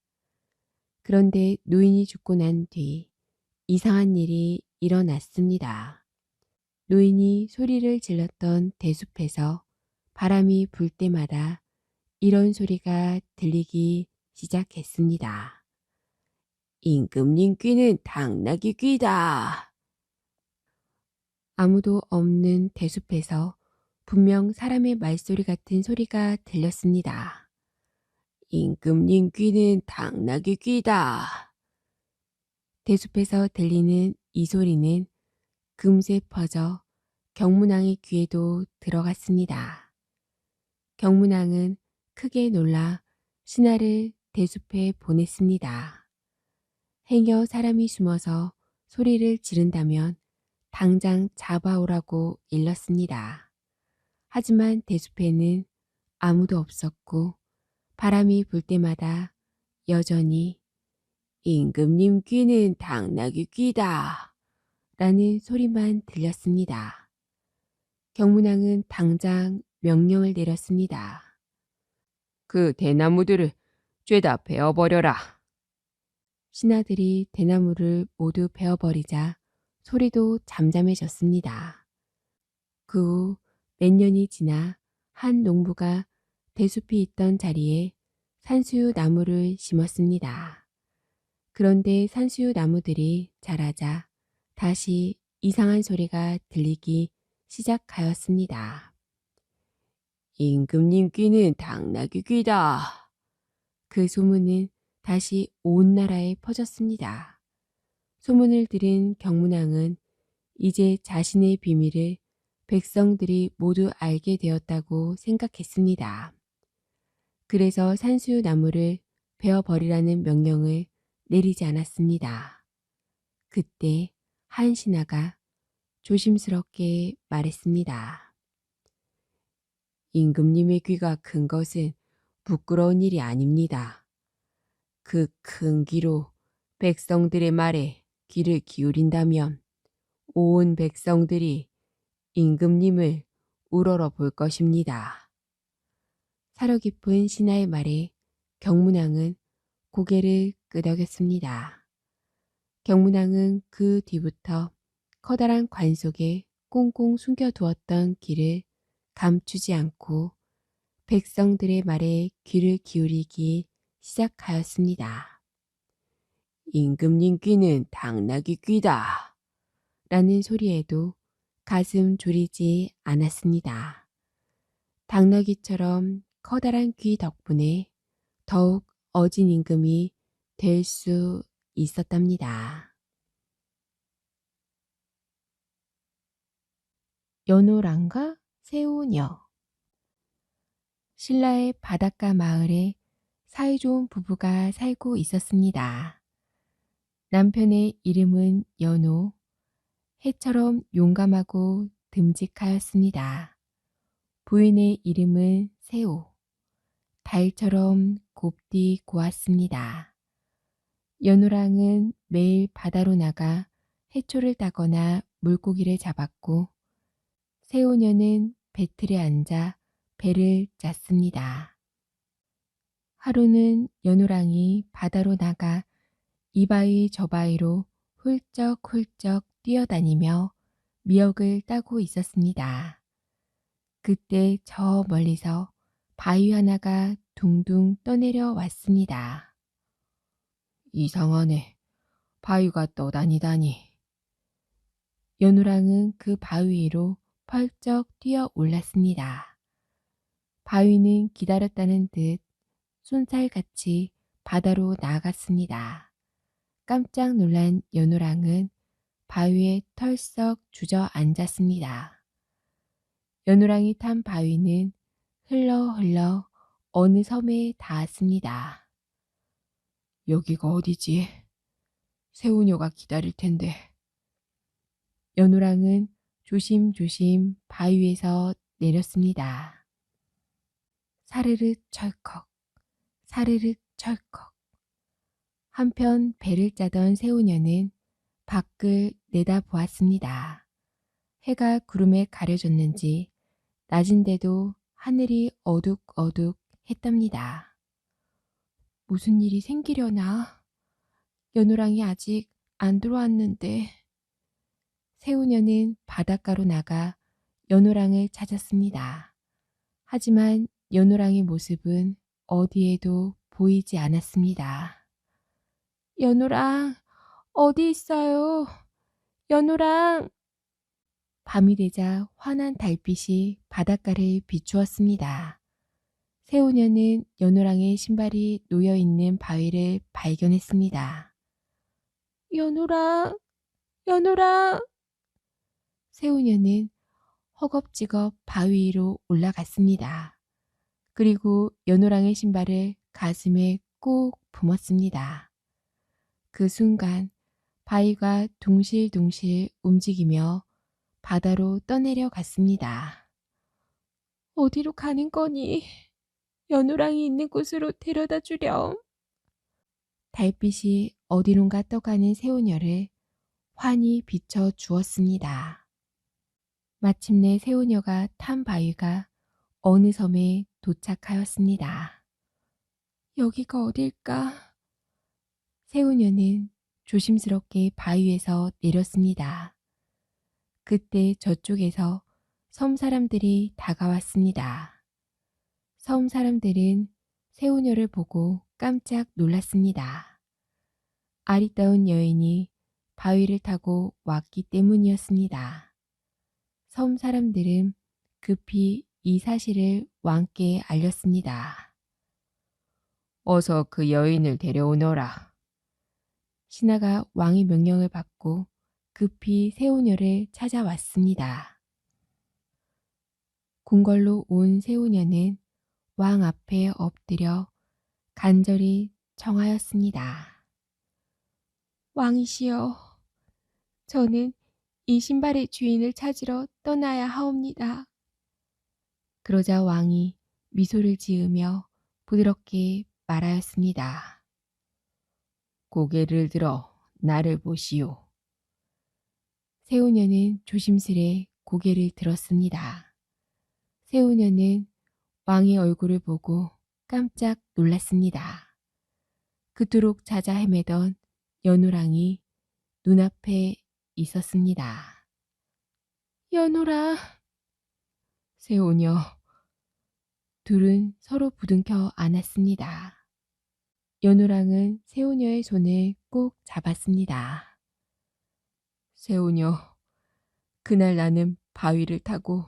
그런데 노인이 죽고 난 뒤 이상한 일이 일어났습니다. 노인이 소리를 질렀던 대숲에서 바람이 불 때마다 이런 소리가 들리기 시작했습니다. 임금님 귀는 당나귀 귀다. 아무도 없는 대숲에서 분명 사람의 말소리 같은 소리가 들렸습니다. 임금님 귀는 당나귀 귀다. 대숲에서 들리는 이 소리는 금세 퍼져 경문왕의 귀에도 들어갔습니다. 경문왕은 크게 놀라 신하를 대숲에 보냈습니다. 행여 사람이 숨어서 소리를 지른다면 당장 잡아오라고 일렀습니다. 하지만 대숲에는 아무도 없었고 바람이 불 때마다 여전히 임금님 귀는 당나귀 귀다 라는 소리만 들렸습니다. 경문왕은 당장 명령을 내렸습니다. 그 대나무들을 죄다 베어버려라. 신하들이 대나무를 모두 베어버리자 소리도 잠잠해졌습니다. 그 후 몇 년이 지나 한 농부가 대숲이 있던 자리에 산수유 나무를 심었습니다. 그런데 산수유 나무들이 자라자 다시 이상한 소리가 들리기 시작하였습니다. 임금님 귀는 당나귀 귀다. 그 소문은 다시 온 나라에 퍼졌습니다. 소문을 들은 경문왕은 이제 자신의 비밀을 백성들이 모두 알게 되었다고 생각했습니다. 그래서 산수유 나무를 베어버리라는 명령을 내리지 않았습니다. 그때 한 신하가 조심스럽게 말했습니다. 임금님의 귀가 큰 것은 부끄러운 일이 아닙니다. 그 큰 귀로 백성들의 말에 귀를 기울인다면 온 백성들이 임금님을 우러러 볼 것입니다. 사려 깊은 신하의 말에 경문왕은 고개를 끄덕였습니다. 경문왕은 그 뒤부터 커다란 관 속에 꽁꽁 숨겨두었던 귀를 감추지 않고 백성들의 말에 귀를 기울이기 시작하였습니다. 임금님 귀는 당나귀 귀다. 라는 소리에도 가슴 졸이지 않았습니다. 당나귀처럼 커다란 귀 덕분에 더욱 어진 임금이 될 수 있었답니다. 연호랑과 새우녀. 신라의 바닷가 마을에 사이좋은 부부가 살고 있었습니다. 남편의 이름은 연호, 해처럼 용감하고 듬직하였습니다. 부인의 이름은 새우, 달처럼 곱디 고왔습니다. 연호랑은 매일 바다로 나가 해초를 따거나 물고기를 잡았고 새우녀는 배틀에 앉아 배를 짰습니다. 하루는 연호랑이 바다로 나가 이 바위 저 바위로 훌쩍훌쩍 뛰어다니며 미역을 따고 있었습니다. 그때 저 멀리서 바위 하나가 둥둥 떠내려 왔습니다. 이상하네. 바위가 떠다니다니. 연호랑은 그 바위 위로 펄쩍 뛰어 올랐습니다. 바위는 기다렸다는 듯 쏜살같이 바다로 나아갔습니다. 깜짝 놀란 연호랑은 바위에 털썩 주저앉았습니다. 연호랑이 탄 바위는 흘러 어느 섬에 닿았습니다. 여기가 어디지? 새우녀가 기다릴 텐데. 연호랑은 조심조심 바위에서 내렸습니다. 사르르 철컥, 사르르 철컥. 한편 배를 짜던 새우녀는 밖을 내다보았습니다. 해가 구름에 가려졌는지 낮인데도 하늘이 어둑어둑 했답니다. 무슨 일이 생기려나? 연호랑이 아직 안 들어왔는데. 새우녀는 바닷가로 나가 연호랑을 찾았습니다. 하지만 연호랑의 모습은 어디에도 보이지 않았습니다. 연호랑, 어디 있어요? 연호랑! 밤이 되자 환한 달빛이 바닷가를 비추었습니다. 새우녀는 연호랑의 신발이 놓여있는 바위를 발견했습니다. 연호랑, 연호랑! 새우녀는 허겁지겁 바위 위로 올라갔습니다. 그리고 연호랑의 신발을 가슴에 꼭 품었습니다. 그 순간 바위가 둥실둥실 움직이며 바다로 떠내려 갔습니다. 어디로 가는 거니? 연호랑이 있는 곳으로 데려다 주렴. 달빛이 어디론가 떠가는 새우녀를 환히 비춰 주었습니다. 마침내 새우녀가 탄 바위가 어느 섬에 도착하였습니다. 여기가 어딜까? 새우녀는 조심스럽게 바위에서 내렸습니다. 그때 저쪽에서 섬 사람들이 다가왔습니다. 섬 사람들은 새우녀를 보고 깜짝 놀랐습니다. 아리따운 여인이 바위를 타고 왔기 때문이었습니다. 섬 사람들은 급히 이 사실을 왕께 알렸습니다. 어서 그 여인을 데려오너라. 신하가 왕의 명령을 받고 급히 새우녀를 찾아왔습니다. 궁궐로 온 새우녀는 왕 앞에 엎드려 간절히 청하였습니다. 왕이시여, 저는 이 신발의 주인을 찾으러 떠나야 하옵니다. 그러자 왕이 미소를 지으며 부드럽게 말하였습니다. 고개를 들어 나를 보시오. 새우녀는 조심스레 고개를 들었습니다. 새우녀는 왕의 얼굴을 보고 깜짝 놀랐습니다. 그토록 찾아 헤매던 연호랑이 눈앞에 있었습니다. 연호랑! 새우녀. 둘은 서로 부둥켜 안았습니다. 연호랑은 새우녀의 손을 꼭 잡았습니다. 새우녀, 그날 나는 바위를 타고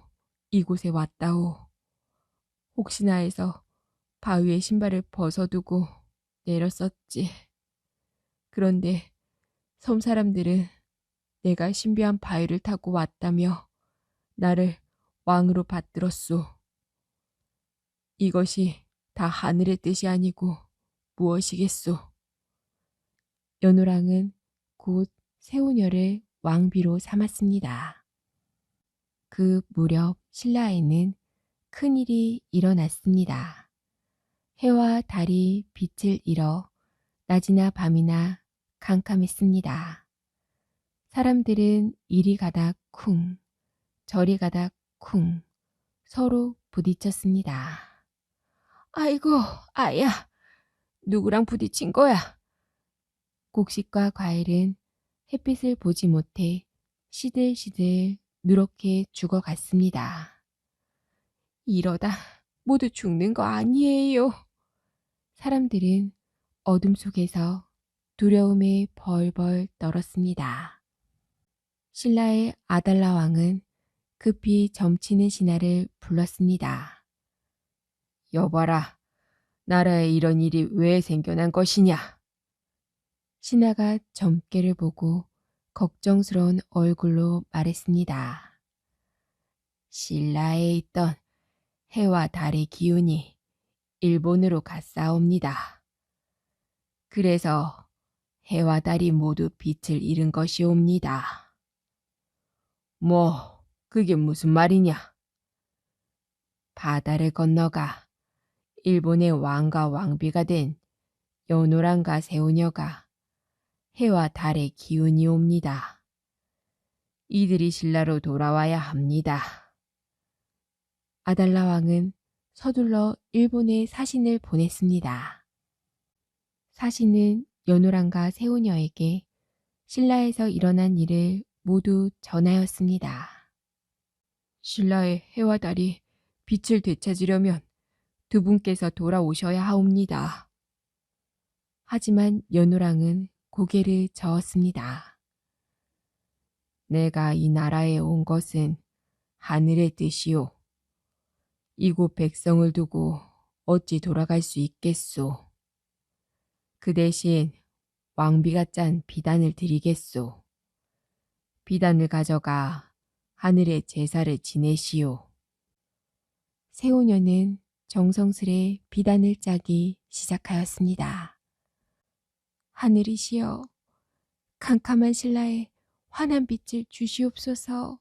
이곳에 왔다오. 혹시나 해서 바위에 신발을 벗어두고 내렸었지. 그런데 섬 사람들은 내가 신비한 바위를 타고 왔다며 나를 왕으로 받들었소. 이것이 다 하늘의 뜻이 아니고 무엇이겠소. 연호랑은 곧 새우녀를 왕비로 삼았습니다. 그 무렵 신라에는 큰일이 일어났습니다. 해와 달이 빛을 잃어 낮이나 밤이나 캄캄했습니다. 사람들은 이리 가다 쿵, 저리 가다 쿵 서로 부딪혔습니다. 아이고, 아야, 누구랑 부딪힌 거야? 곡식과 과일은 햇빛을 보지 못해 시들시들 누렇게 죽어갔습니다. 이러다 모두 죽는 거 아니에요. 사람들은 어둠 속에서 두려움에 벌벌 떨었습니다. 신라의 아달라 왕은 급히 점치는 신하를 불렀습니다. 여봐라, 나라에 이런 일이 왜 생겨난 것이냐. 신하가 점괘를 보고 걱정스러운 얼굴로 말했습니다. 신라에 있던 해와 달의 기운이 일본으로 갔사옵니다. 그래서 해와 달이 모두 빛을 잃은 것이옵니다. 뭐, 그게 무슨 말이냐? 바다를 건너가 일본의 왕과 왕비가 된 여노란과 세우녀가 해와 달의 기운이 옵니다. 이들이 신라로 돌아와야 합니다. 아달라 왕은 서둘러 일본에 사신을 보냈습니다. 사신은 여노란과 세우녀에게 신라에서 일어난 일을 모두 전하였습니다. 신라의 해와 달이 빛을 되찾으려면 두 분께서 돌아오셔야 하옵니다. 하지만 연호랑은 고개를 저었습니다. 내가 이 나라에 온 것은 하늘의 뜻이오. 이곳 백성을 두고 어찌 돌아갈 수 있겠소. 그 대신 왕비가 짠 비단을 드리겠소. 비단을 가져가 하늘의 제사를 지내시오. 세오녀는 정성스레 비단을 짜기 시작하였습니다. 하늘이시여, 캄캄한 신라에 환한 빛을 주시옵소서.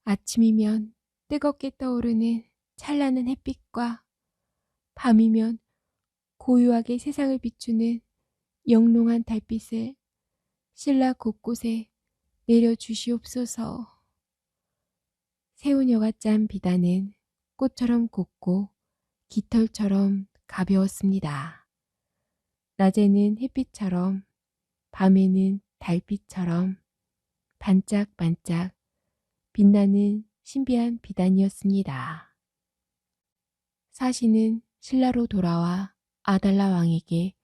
아침이면 뜨겁게 떠오르는 찬란한 햇빛과 밤이면 고요하게 세상을 비추는 영롱한 달빛을 신라 곳곳에 내려주시옵소서. 세우녀가 짠 비단은 꽃처럼 곱고 깃털처럼 가벼웠습니다. 낮에는 햇빛처럼, 밤에는 달빛처럼 반짝반짝 빛나는 신비한 비단이었습니다. 사신은 신라로 돌아와 아달라 왕에게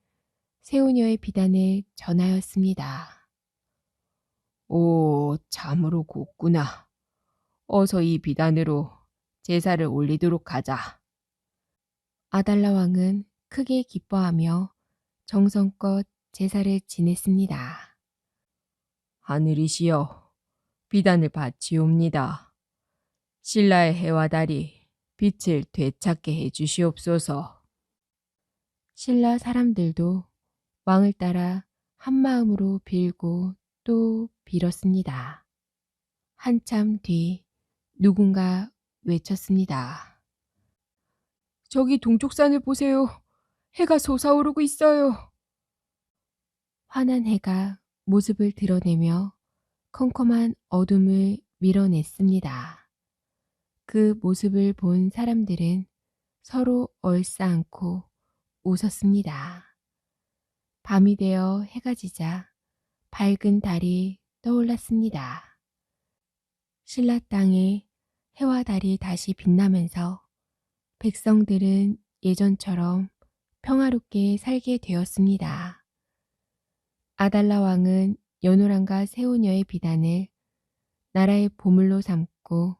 세우녀의 비단을 전하였습니다. 오, 참으로 곱구나. 어서 이 비단으로 제사를 올리도록 하자. 아달라 왕은 크게 기뻐하며 정성껏 제사를 지냈습니다. 하늘이시여, 비단을 바치옵니다. 신라의 해와 달이 빛을 되찾게 해주시옵소서. 신라 사람들도 왕을 따라 한마음으로 빌고 또 빌었습니다. 한참 뒤 누군가 외쳤습니다. 저기 동쪽산을 보세요. 해가 솟아오르고 있어요. 환한 해가 모습을 드러내며 컴컴한 어둠을 밀어냈습니다. 그 모습을 본 사람들은 서로 얼싸안고 웃었습니다. 밤이 되어 해가 지자 밝은 달이 떠올랐습니다. 신라 땅에 해와 달이 다시 빛나면서 백성들은 예전처럼 평화롭게 살게 되었습니다. 아달라 왕은 여노란과 세오녀의 비단을 나라의 보물로 삼고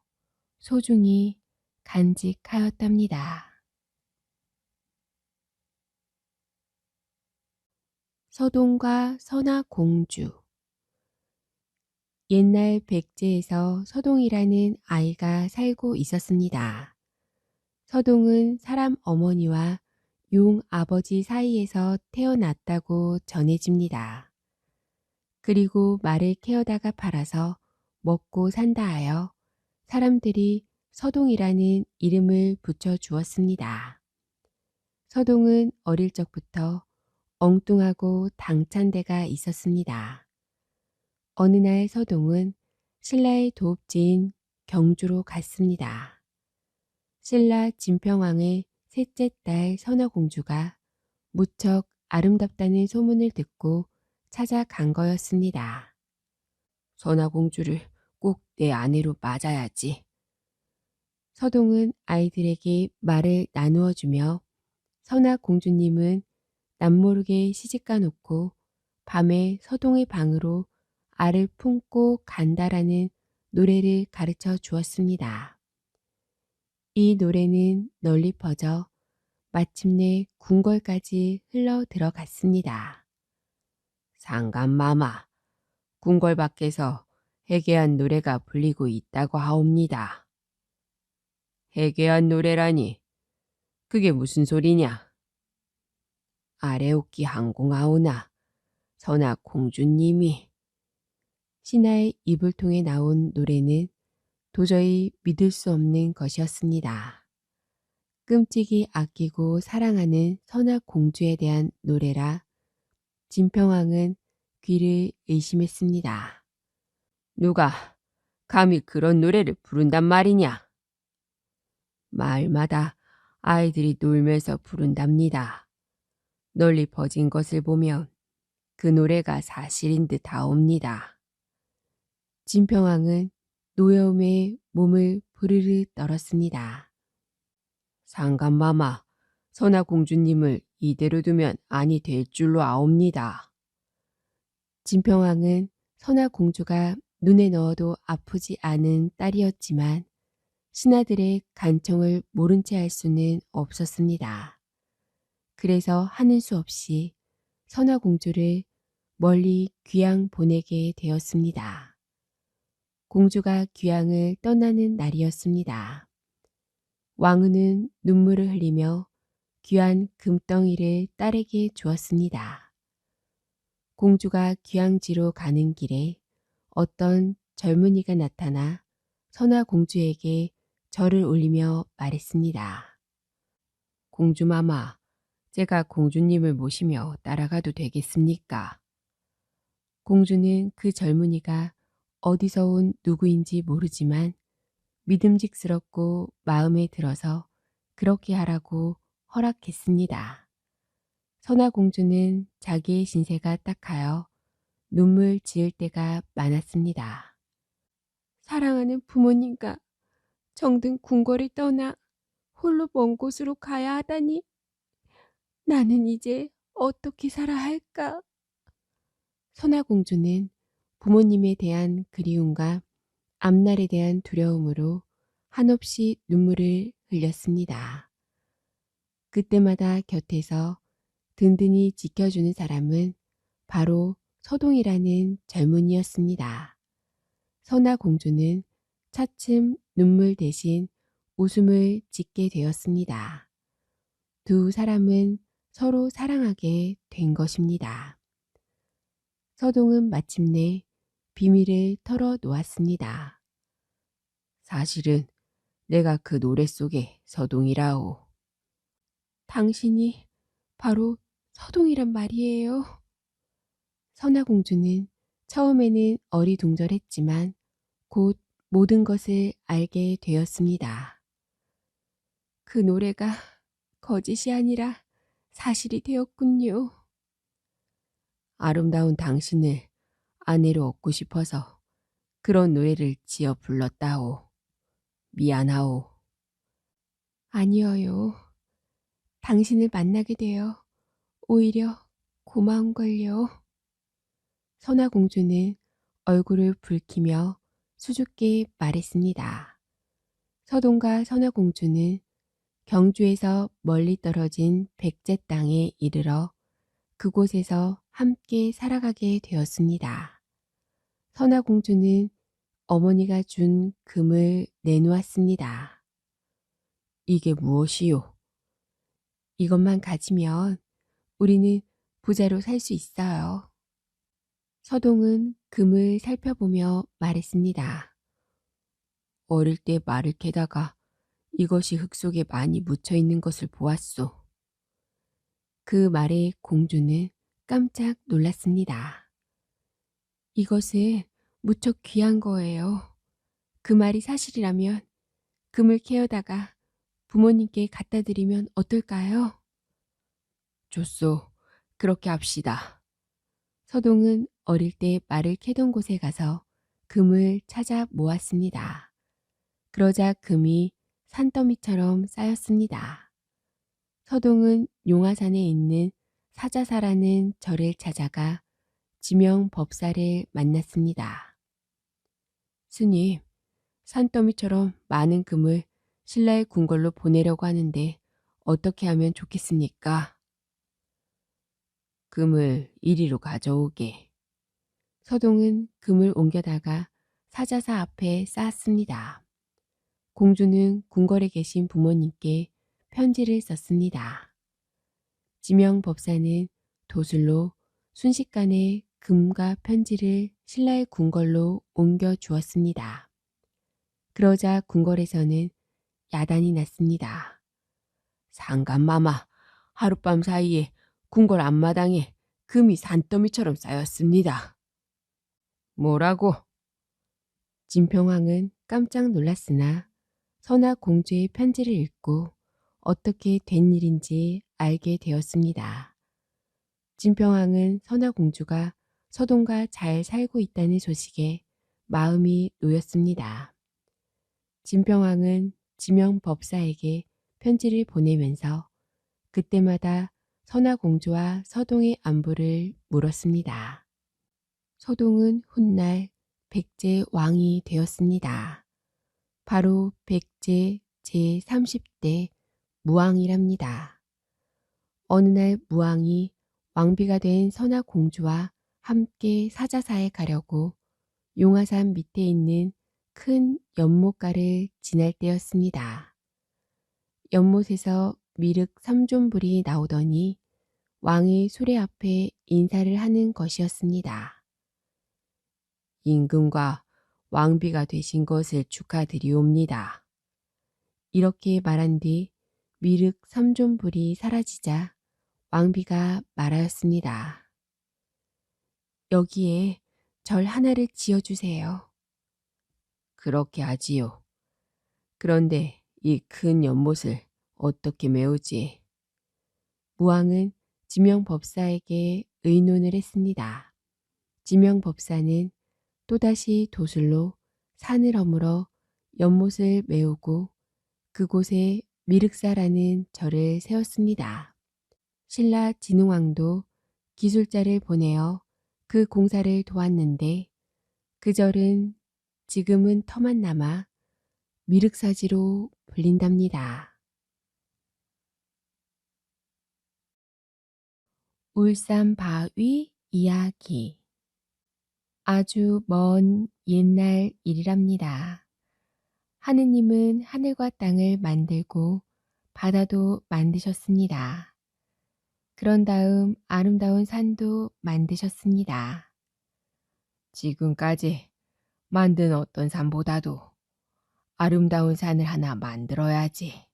소중히 간직하였답니다. 서동과 선화공주. 옛날 백제에서 서동이라는 아이가 살고 있었습니다. 서동은 사람 어머니와 용 아버지 사이에서 태어났다고 전해집니다. 그리고 말을 키우다가 팔아서 먹고 산다 하여 사람들이 서동이라는 이름을 붙여 주었습니다. 서동은 어릴 적부터 엉뚱하고 당찬 데가 있었습니다. 어느 날 서동은 신라의 도읍지인 경주로 갔습니다. 신라 진평왕의 셋째 딸 선화공주가 무척 아름답다는 소문을 듣고 찾아간 거였습니다. 선화공주를 꼭 내 아내로 맞아야지. 서동은 아이들에게 말을 나누어 주며 선화공주님은 남모르게 시집가 놓고 밤에 서동의 방으로 알을 품고 간다라는 노래를 가르쳐 주었습니다. 이 노래는 널리 퍼져 마침내 궁궐까지 흘러 들어갔습니다. 상감마마, 궁궐 밖에서 해괴한 노래가 불리고 있다고 하옵니다. 해괴한 노래라니, 그게 무슨 소리냐? 아래옥기 항공하오나 선하 공주님이. 신하의 입을 통해 나온 노래는 도저히 믿을 수 없는 것이었습니다. 끔찍이 아끼고 사랑하는 선하 공주에 대한 노래라 진평왕은 귀를 의심했습니다. 누가 감히 그런 노래를 부른단 말이냐? 마을마다 아이들이 놀면서 부른답니다. 널리 퍼진 것을 보면 그 노래가 사실인 듯 하옵니다. 진평왕은 노여움에 몸을 부르르 떨었습니다. 상감마마, 선하공주님을 이대로 두면 아니 될 줄로 아옵니다. 진평왕은 선하공주가 눈에 넣어도 아프지 않은 딸이었지만 신하들의 간청을 모른 채 할 수는 없었습니다. 그래서 하는 수 없이 선하공주를 멀리 귀양 보내게 되었습니다. 공주가 귀양을 떠나는 날이었습니다. 왕후는 눈물을 흘리며 귀한 금덩이를 딸에게 주었습니다. 공주가 귀양지로 가는 길에 어떤 젊은이가 나타나 선하공주에게 절을 올리며 말했습니다. 공주마마, 제가 공주님을 모시며 따라가도 되겠습니까? 공주는 그 젊은이가 어디서 온 누구인지 모르지만 믿음직스럽고 마음에 들어서 그렇게 하라고 허락했습니다. 선하공주는 자기의 신세가 딱하여 눈물 지을 때가 많았습니다. 사랑하는 부모님과 정든 궁궐을 떠나 홀로 먼 곳으로 가야 하다니 나는 이제 어떻게 살아야 할까? 선하공주는 부모님에 대한 그리움과 앞날에 대한 두려움으로 한없이 눈물을 흘렸습니다. 그때마다 곁에서 든든히 지켜주는 사람은 바로 서동이라는 젊은이였습니다. 선하공주는 차츰 눈물 대신 웃음을 짓게 되었습니다. 두 사람은 서로 사랑하게 된 것입니다. 서동은 마침내 비밀을 털어놓았습니다. 사실은 내가 그 노래 속의 서동이라오. 당신이 바로 서동이란 말이에요. 선하공주는 처음에는 어리둥절했지만 곧 모든 것을 알게 되었습니다. 그 노래가 거짓이 아니라 사실이 되었군요. 아름다운 당신을 아내로 얻고 싶어서 그런 노래를 지어 불렀다오. 미안하오. 아니어요. 당신을 만나게 되어 오히려 고마운걸요. 선하공주는 얼굴을 붉히며 수줍게 말했습니다. 서동과 선하공주는 경주에서 멀리 떨어진 백제 땅에 이르러 그곳에서 함께 살아가게 되었습니다. 선하공주는 어머니가 준 금을 내놓았습니다. 이게 무엇이요? 이것만 가지면 우리는 부자로 살 수 있어요. 서동은 금을 살펴보며 말했습니다. 어릴 때 말을 캐다가 이것이 흙 속에 많이 묻혀 있는 것을 보았소. 그 말에 공주는 깜짝 놀랐습니다. 이것은 무척 귀한 거예요. 그 말이 사실이라면 금을 캐어다가 부모님께 갖다 드리면 어떨까요? 좋소. 그렇게 합시다. 서동은 어릴 때 말을 캐던 곳에 가서 금을 찾아 모았습니다. 그러자 금이 산더미처럼 쌓였습니다. 서동은 용화산에 있는 사자사라는 절을 찾아가 지명법사를 만났습니다. 스님, 산더미처럼 많은 금을 신라의 궁궐로 보내려고 하는데 어떻게 하면 좋겠습니까? 금을 이리로 가져오게. 서동은 금을 옮겨다가 사자사 앞에 쌓았습니다. 공주는 궁궐에 계신 부모님께 편지를 썼습니다. 지명법사는 도술로 순식간에 금과 편지를 신라의 궁궐로 옮겨 주었습니다. 그러자 궁궐에서는 야단이 났습니다. 상감마마, 하룻밤 사이에 궁궐 앞마당에 금이 산더미처럼 쌓였습니다. 뭐라고? 진평왕은 깜짝 놀랐으나 선화 공주의 편지를 읽고 어떻게 된 일인지 알게 되었습니다. 진평왕은 선화 공주가 서동과 잘 살고 있다는 소식에 마음이 놓였습니다. 진평왕은 지명법사에게 편지를 보내면서 그때마다 선화 공주와 서동의 안부를 물었습니다. 서동은 훗날 백제 왕이 되었습니다. 바로 백제 제30대 무왕이랍니다. 어느 날 무왕이 왕비가 된 선화 공주와 함께 사자사에 가려고 용화산 밑에 있는 큰 연못가를 지날 때였습니다. 연못에서 미륵 삼존불이 나오더니 왕의 수레 앞에 인사를 하는 것이었습니다. 임금과 왕비가 되신 것을 축하드리옵니다. 이렇게 말한 뒤 미륵 삼존불이 사라지자 왕비가 말하였습니다. 여기에 절 하나를 지어주세요. 그렇게 하지요. 그런데 이 큰 연못을 어떻게 메우지? 무왕은 지명법사에게 의논을 했습니다. 지명법사는 또다시 도술로 산을 허물어 연못을 메우고 그곳에 미륵사라는 절을 세웠습니다. 신라 진흥왕도 기술자를 보내어 그 공사를 도왔는데 그 절은 지금은 터만 남아 미륵사지로 불린답니다. 울산 바위 이야기. 아주 먼 옛날 일이랍니다. 하느님은 하늘과 땅을 만들고 바다도 만드셨습니다. 그런 다음 아름다운 산도 만드셨습니다. 지금까지 만든 어떤 산보다도 아름다운 산을 하나 만들어야지.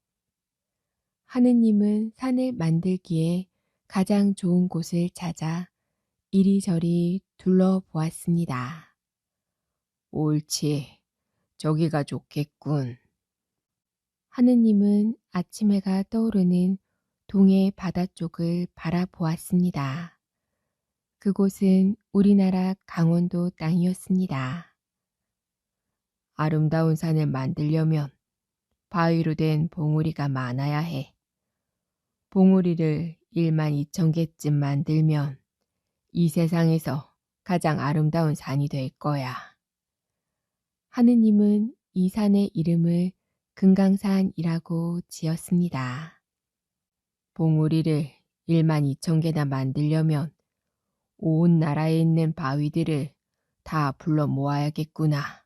하느님은 산을 만들기에 가장 좋은 곳을 찾아 이리저리 둘러보았습니다. 옳지, 저기가 좋겠군. 하느님은 아침 해가 떠오르는 동해 바다 쪽을 바라보았습니다. 그곳은 우리나라 강원도 땅이었습니다. 아름다운 산을 만들려면 바위로 된 봉우리가 많아야 해. 봉우리를 12,000개쯤 만들면 이 세상에서 가장 아름다운 산이 될 거야. 하느님은 이 산의 이름을 금강산이라고 지었습니다. 봉우리를 12,000개나 만들려면 온 나라에 있는 바위들을 다 불러 모아야겠구나.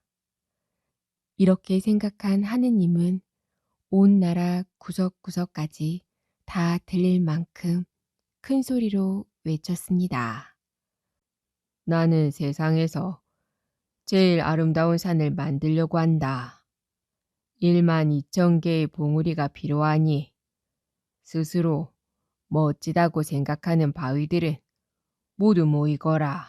이렇게 생각한 하느님은 온 나라 구석구석까지 다 들릴 만큼 큰 소리로 외쳤습니다. 나는 세상에서 제일 아름다운 산을 만들려고 한다. 12,000개의 봉우리가 필요하니 스스로 멋지다고 생각하는 바위들은 모두 모이거라.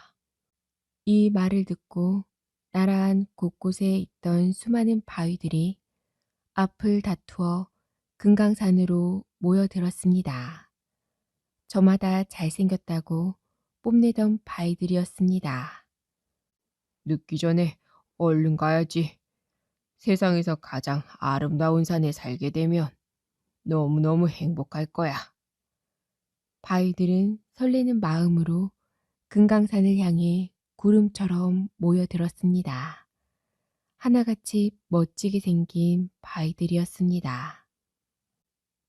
이 말을 듣고 나라 안 곳곳에 있던 수많은 바위들이 앞을 다투어 금강산으로 모여들었습니다. 저마다 잘생겼다고 뽐내던 바위들이었습니다. 늦기 전에 얼른 가야지. 세상에서 가장 아름다운 산에 살게 되면 너무너무 행복할 거야. 바위들은 설레는 마음으로 금강산을 향해 구름처럼 모여들었습니다. 하나같이 멋지게 생긴 바위들이었습니다.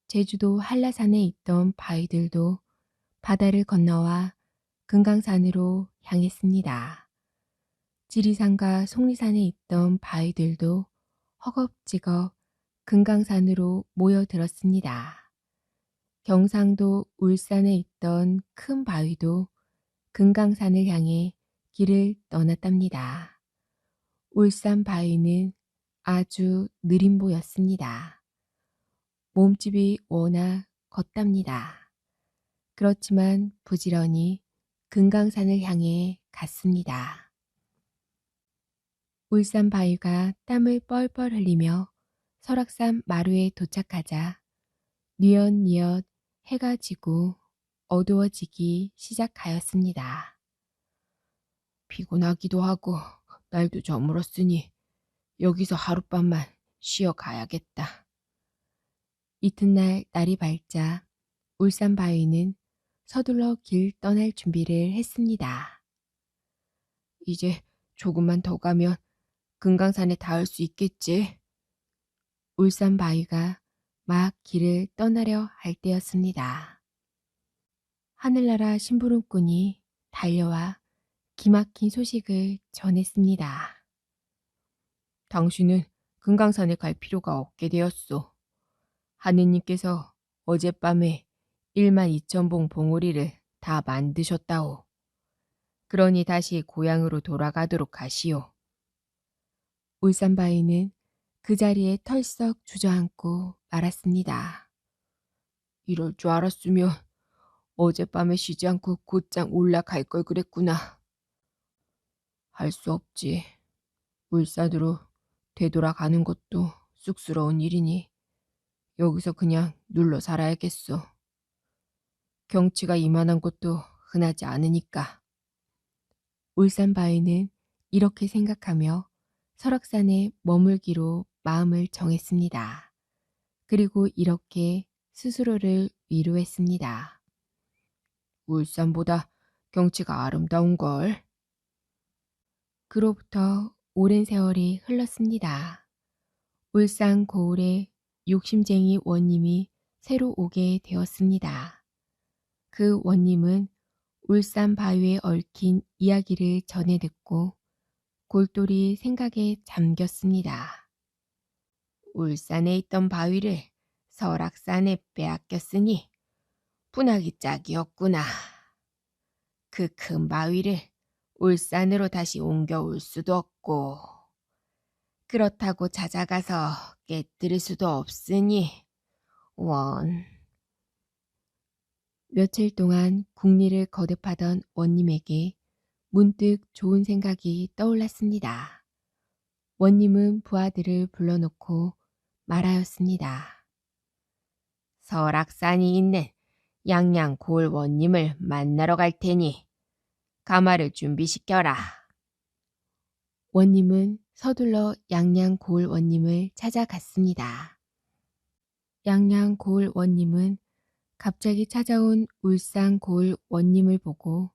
제주도 한라산에 있던 바위들도 바다를 건너와 금강산으로 향했습니다. 지리산과 속리산에 있던 바위들도 허겁지겁 금강산으로 모여들었습니다. 경상도 울산에 있던 큰 바위도 금강산을 향해 길을 떠났답니다. 울산 바위는 아주 느린 보였습니다. 몸집이 워낙 컸답니다. 그렇지만 부지런히 금강산을 향해 갔습니다. 울산 바위가 땀을 뻘뻘 흘리며 설악산 마루에 도착하자 뉘엿뉘엿 해가 지고 어두워지기 시작하였습니다. 피곤하기도 하고 날도 저물었으니 여기서 하룻밤만 쉬어 가야겠다. 이튿날 날이 밝자 울산 바위는 서둘러 길 떠날 준비를 했습니다. 이제 조금만 더 가면 금강산에 닿을 수 있겠지. 울산 바위가 막 길을 떠나려 할 때였습니다. 하늘나라 심부름꾼이 달려와 기막힌 소식을 전했습니다. 당신은 금강산에 갈 필요가 없게 되었소. 하느님께서 어젯밤에 12,000봉 봉우리를 다 만드셨다오. 그러니 다시 고향으로 돌아가도록 하시오. 울산 바위는 그 자리에 털썩 주저앉고 말았습니다. 이럴 줄 알았으면 어젯밤에 쉬지 않고 곧장 올라갈 걸 그랬구나. 할 수 없지. 울산으로 되돌아가는 것도 쑥스러운 일이니 여기서 그냥 눌러 살아야겠어. 경치가 이만한 곳도 흔하지 않으니까. 울산 바위는 이렇게 생각하며 설악산에 머물기로 마음을 정했습니다. 그리고 이렇게 스스로를 위로했습니다. 울산보다 경치가 아름다운걸. 그로부터 오랜 세월이 흘렀습니다. 울산 고을에 욕심쟁이 원님이 새로 오게 되었습니다. 그 원님은 울산 바위에 얽힌 이야기를 전해 듣고 골똘히 생각에 잠겼습니다. 울산에 있던 바위를 설악산에 빼앗겼으니 분하기 짝이었구나. 그 큰 바위를 울산으로 다시 옮겨올 수도 없고 그렇다고 찾아가서 깨뜨릴 수도 없으니 며칠 동안 국리를 거듭하던 원님에게 문득 좋은 생각이 떠올랐습니다. 원님은 부하들을 불러놓고 말하였습니다. 설악산이 있는 양양고을 원님을 만나러 갈 테니 가마를 준비시켜라. 원님은 서둘러 양양고을 원님을 찾아갔습니다. 양양고을 원님은 갑자기 찾아온 울산고을 원님을 보고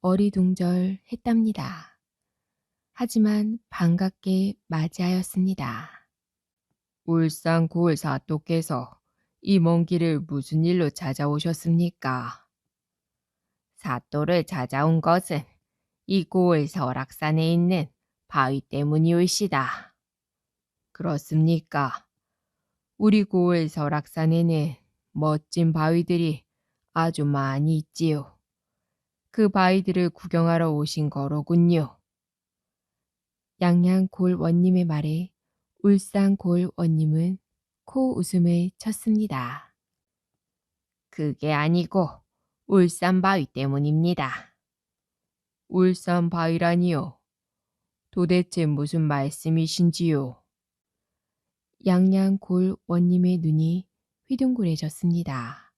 어리둥절했답니다. 하지만 반갑게 맞이하였습니다. 울산고을 사또께서 이 먼 길을 무슨 일로 찾아오셨습니까? 사또를 찾아온 것은 이 고을 설악산에 있는 바위 때문이올시다. 그렇습니까? 우리 고을 설악산에는 멋진 바위들이 아주 많이 있지요. 그 바위들을 구경하러 오신 거로군요. 양양고을 원님의 말에 울산고을 원님은 코 웃음을 쳤습니다. 그게 아니고 울산 바위 때문입니다. 울산 바위라니요? 도대체 무슨 말씀이신지요? 양양고을 원님의 눈이 휘둥그레졌습니다.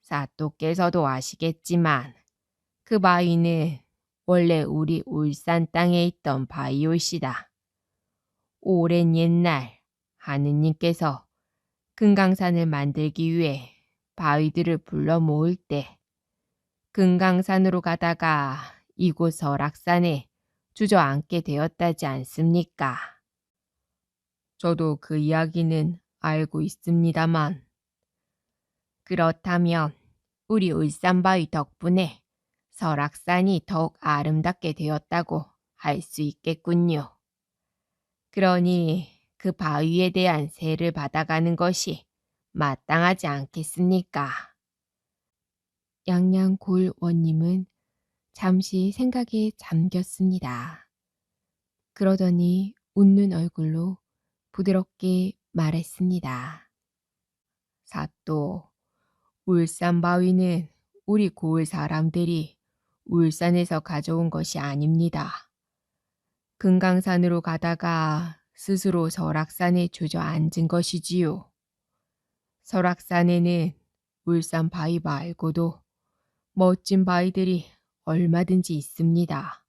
사또께서도 아시겠지만 그 바위는 원래 우리 울산 땅에 있던 바위올시다. 오랜 옛날 하느님께서 금강산을 만들기 위해 바위들을 불러 모을 때 금강산으로 가다가 이곳 설악산에 주저앉게 되었다지 않습니까? 저도 그 이야기는 알고 있습니다만. 그렇다면 우리 울산바위 덕분에 설악산이 더욱 아름답게 되었다고 할 수 있겠군요. 그러니 그 바위에 대한 세를 받아가는 것이 마땅하지 않겠습니까? 양양골원님은 잠시 생각에 잠겼습니다. 그러더니 웃는 얼굴로 부드럽게 말했습니다. 사또, 울산 바위는 우리 고을 사람들이 울산에서 가져온 것이 아닙니다. 금강산으로 가다가 스스로 설악산에 주저앉은 것이지요. 설악산에는 울산 바위 말고도 멋진 바위들이 얼마든지 있습니다.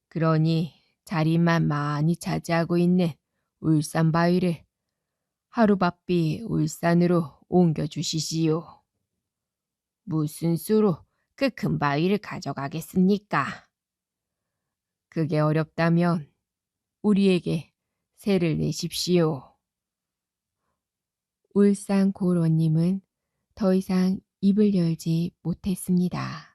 그러니 자리만 많이 차지하고 있는 울산 바위를 하루바삐 울산으로 옮겨주시지요. 무슨 수로 그 큰 바위를 가져가겠습니까? 그게 어렵다면 우리에게 세를 내십시오. 울산 고로님은 더 이상 입을 열지 못했습니다.